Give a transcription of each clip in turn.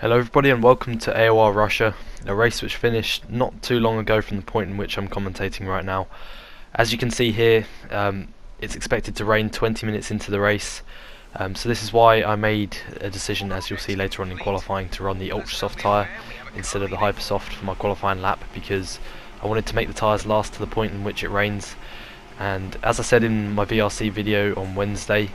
Hello everybody and welcome to AOR Russia, a race which finished not too long ago from the point in which I'm commentating right now. As you can see here, it's expected to rain 20 minutes into the race, so this is why I made a decision, as you'll see later on in qualifying, to run the ultra soft tyre instead of the hyper soft for my qualifying lap, because I wanted to make the tyres last to the point in which it rains. And as I said in my VRC video on Wednesday,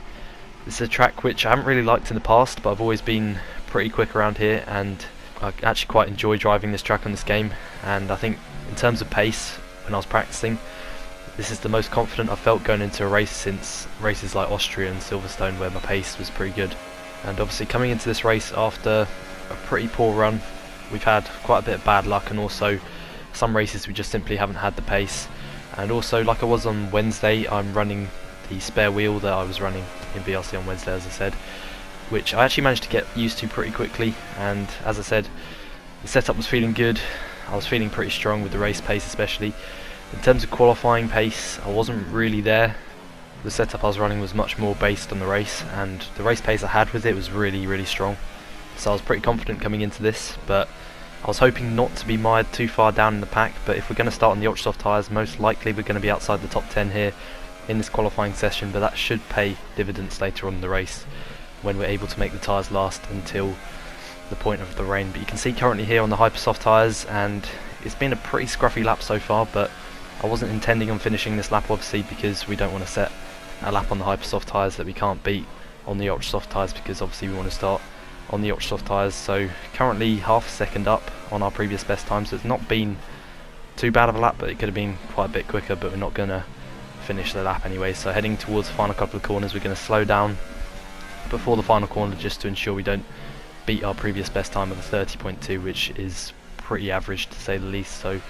this is a track which I haven't really liked in the past, but I've always been pretty quick around here, and I actually quite enjoy driving this track on this game. And I think in terms of pace, when I was practicing, this is the most confident I've felt going into a race since races like Austria and Silverstone, where my pace was pretty good. And obviously coming into this race after a pretty poor run, we've had quite a bit of bad luck, and also some races we just simply haven't had the pace. And also, like I was on Wednesday, I'm running the spare wheel that I was running in VRC on Wednesday, as I said, which I actually managed to get used to pretty quickly. And as I said, the setup was feeling good. I was feeling pretty strong with the race pace, especially in terms of qualifying pace. I wasn't really there. The setup I was running was much more based on the race, and the race pace I had with it was really strong, so I was pretty confident coming into this. But I was hoping not to be mired too far down in the pack, but if we're going to start on the ultra soft tyres, most likely we're going to be outside the top 10 here in this qualifying session, but that should pay dividends later on in the race when we're able to make the tyres last until the point of the rain. But you can see currently here on the hyper soft tyres, and it's been a pretty scruffy lap so far, but I wasn't intending on finishing this lap, obviously, because we don't want to set a lap on the hyper soft tyres that we can't beat on the ultra soft tyres, because obviously we want to start on the ultra soft tyres. So currently half a second up on our previous best time, so it's not been too bad of a lap, but it could have been quite a bit quicker, but we're not going to finish the lap anyway. So heading towards the final couple of corners, we're going to slow down before the final corner just to ensure we don't beat our previous best time of a 30.2, which is pretty average to say the least. So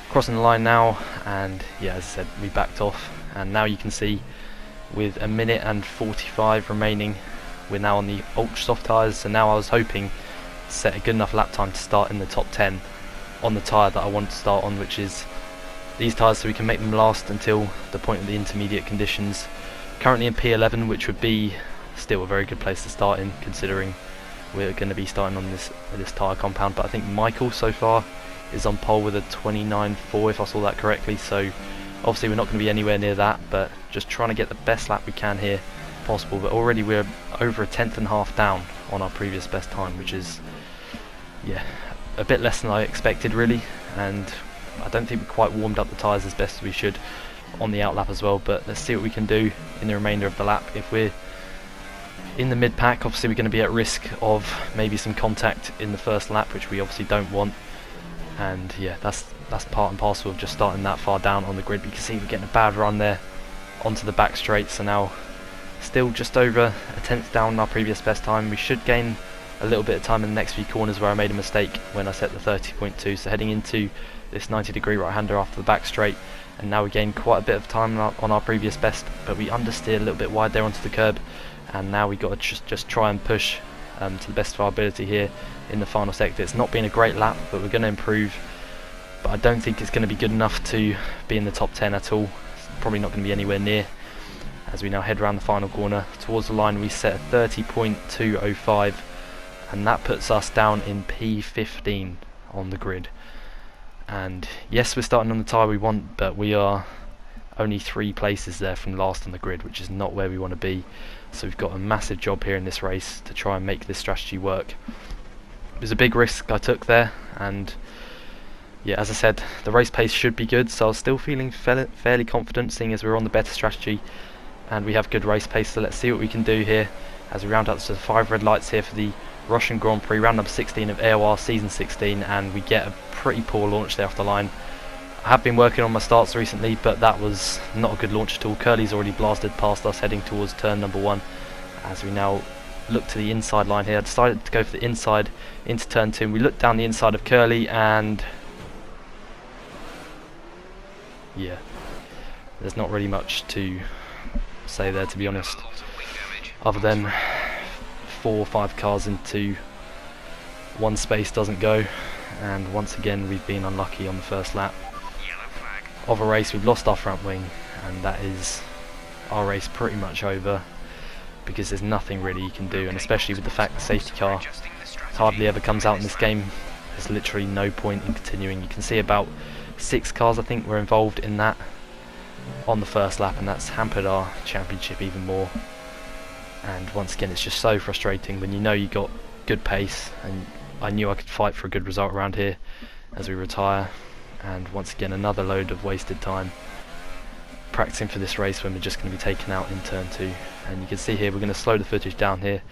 crossing the line now, and yeah, as I said, we backed off, and now you can see with a minute and 45 remaining, we're now on the ultra soft tyres. So now I was hoping to set a good enough lap time to start in the top 10 on the tyre that I want to start on, which is these tyres, so we can make them last until the point of the intermediate conditions. Currently in P11, which would be still a very good place to start in, considering we're going to be starting on this tyre compound. But I think Michael so far is on pole with a 29.4, if I saw that correctly, so obviously we're not going to be anywhere near that, but just trying to get the best lap we can here possible. But already we're over a tenth and a half down on our previous best time, which is, yeah, a bit less than I expected really, and I don't think we quite warmed up the tyres as best as we should on the outlap as well. But let's see what we can do in the remainder of the lap. If we're in the mid pack, obviously we're going to be at risk of maybe some contact in the first lap, which we obviously don't want. And yeah, that's part and parcel of just starting that far down on the grid. But you can see we're getting a bad run there onto the back straight, so now still just over a tenth down on our previous best time. We should gain a little bit of time in the next few corners where I made a mistake when I set the 30.2. So heading into this 90-degree right-hander after the back straight, and now we gain quite a bit of time on our previous best, but we understeered a little bit wide there onto the curb, and now we got to just try and push to the best of our ability here in the final sector. It's not been a great lap, but we're going to improve, but I don't think it's going to be good enough to be in the top 10 at all. It's probably not going to be anywhere near. As we now head around the final corner towards the line, we set a 30.205, and that puts us down in P15 on the grid. And yes, we're starting on the tyre we want, but we are only 3 places there from last on the grid, which is not where we want to be. So we've got a massive job here in this race to try and make this strategy work. It was a big risk I took there, and yeah, as I said, the race pace should be good, so I was still feeling fairly confident, seeing as we're on the better strategy and we have good race pace. So let's see what we can do here as we round up to the 5 red lights here for the Russian Grand Prix, round number 16 of AOR Season 16, and we get a pretty poor launch there off the line. I have been working on my starts recently, but that was not a good launch at all. Curly's already blasted past us heading towards turn number 1. As we now look to the inside line here, I decided to go for the inside into turn 2, and we look down the inside of Curly, and yeah, there's not really much to say there, to be honest, other than 4 or 5 cars into one space doesn't go, and once again we've been unlucky on the first lap of a race. We've lost our front wing, and that is our race pretty much over, because there's nothing really you can do, and especially with the fact the safety car hardly ever comes out in this game. There's literally no point in continuing. You can see about 6 cars I think were involved in that on the first lap, and that's hampered our championship even more. And once again, it's just so frustrating when you know you got good pace, and I knew I could fight for a good result around here as we retire. And once again, another load of wasted time practicing for this race when we're just going to be taken out in turn 2. And you can see here, we're going to slow the footage down here,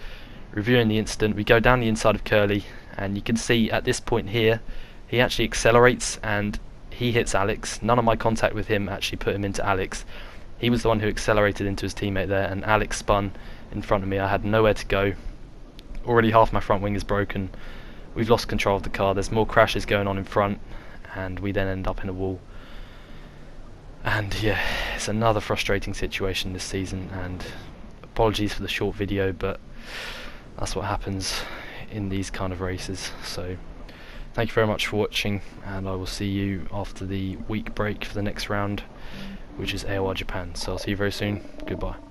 reviewing the incident. We go down the inside of Curly, and you can see at this point here, he actually accelerates and he hits Alex. None of my contact with him actually put him into Alex. He was the one who accelerated into his teammate there, and Alex spun in front of me. I had nowhere to go. Already half my front wing is broken. We've lost control of the car. There's more crashes going on in front, and we then end up in a wall. And yeah, it's another frustrating situation this season, and apologies for the short video, but that's what happens in these kind of races. So thank you very much for watching, and I will see you after the week break for the next round, which is AOR Japan. So I'll see you very soon. Goodbye.